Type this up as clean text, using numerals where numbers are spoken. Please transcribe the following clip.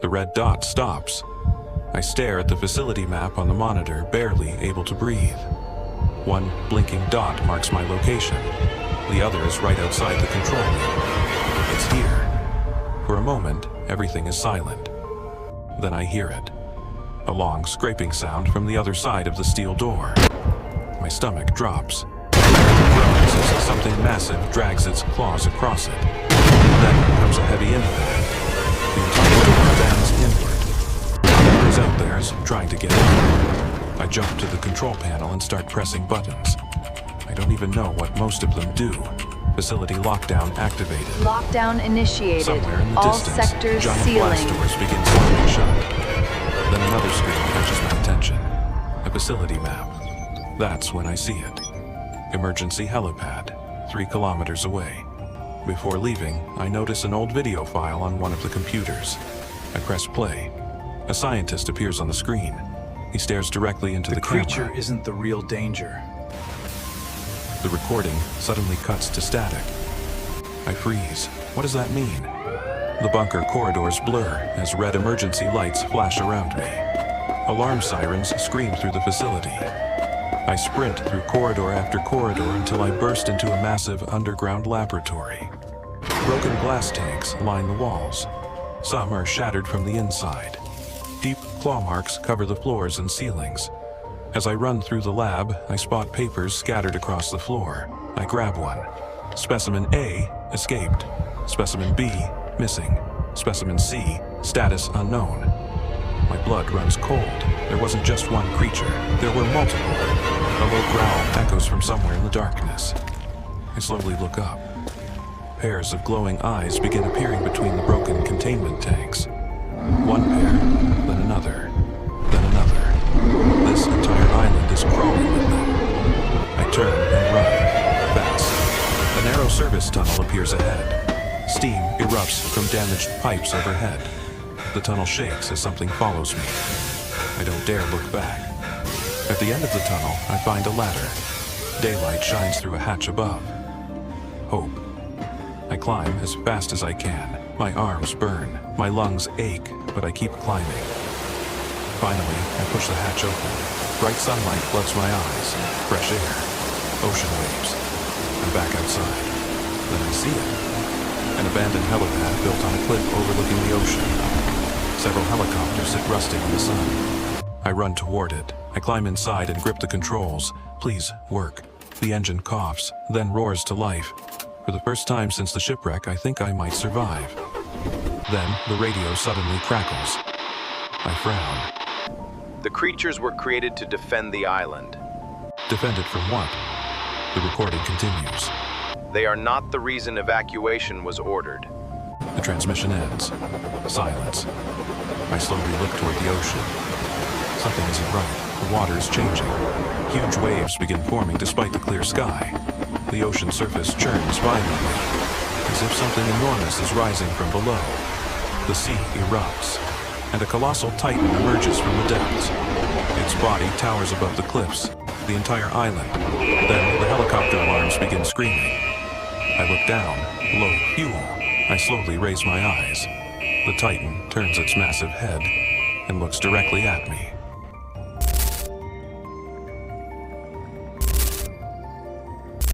The red dot stops. I stare at the facility map on the monitor, barely able to breathe. One blinking dot marks my location. The other is right outside the control room. It's here. For a moment, everything is silent. Then I hear it. A long scraping sound from the other side of the steel door. My stomach drops. Groans as something massive drags its claws across it. Then comes a heavy impact. The entire door bends inward. Whoever's out there is trying to get in. I jump to the control panel and start pressing buttons. I don't even know what most of them do. Facility lockdown activated. Lockdown initiated. Somewhere in the All distance, sectors giant sealing. blast doors begin slamming shut. Then another screen catches my attention. A facility map. That's when I see it. Emergency helipad, 3 kilometers away. Before leaving, I notice an old video file on one of the computers. I press play. A scientist appears on the screen. He stares directly into the camera. The creature isn't the real danger. The recording suddenly cuts to static. I freeze. What does that mean? The bunker corridors blur as red emergency lights flash around me. Alarm sirens scream through the facility. I sprint through corridor after corridor until I burst into a massive underground laboratory. Broken glass tanks line the walls. Some are shattered from the inside. Deep claw marks cover the floors and ceilings. As I run through the lab, I spot papers scattered across the floor. I grab one. Specimen A, escaped. Specimen B, missing. Specimen C, status unknown. My blood runs cold. There wasn't just one creature. There were multiple. A low growl echoes from somewhere in the darkness. I slowly look up. Pairs of glowing eyes begin appearing between the broken containment tanks. One pair, then another, then another. This entire island is crawling with them. I turn and run, fast. A narrow service tunnel appears ahead. Steam erupts from damaged pipes overhead. The tunnel shakes as something follows me. I don't dare look back. At the end of the tunnel, I find a ladder. Daylight shines through a hatch above. Hope. I climb as fast as I can. My arms burn. My lungs ache, but I keep climbing. Finally, I push the hatch open. Bright sunlight floods my eyes. Fresh air. Ocean waves. I'm back outside. Then I see it. An abandoned helipad built on a cliff overlooking the ocean. Several helicopters sit rusting in the sun. I run toward it. I climb inside and grip the controls. Please, work. The engine coughs, then roars to life. For the first time since the shipwreck, I think I might survive. Then, the radio suddenly crackles. I frown. The creatures were created to defend the island. Defend it from what? The recording continues. They are not the reason evacuation was ordered. The transmission ends. Silence. I slowly look toward the ocean. Something isn't right. The water is changing. Huge waves begin forming despite the clear sky. The ocean surface churns violently, as if something enormous is rising from below. The sea erupts, and a colossal titan emerges from the depths. Its body towers above the cliffs, the entire island. Then the helicopter alarms begin screaming. I look down. Low fuel. I slowly raise my eyes. The titan turns its massive head and looks directly at me.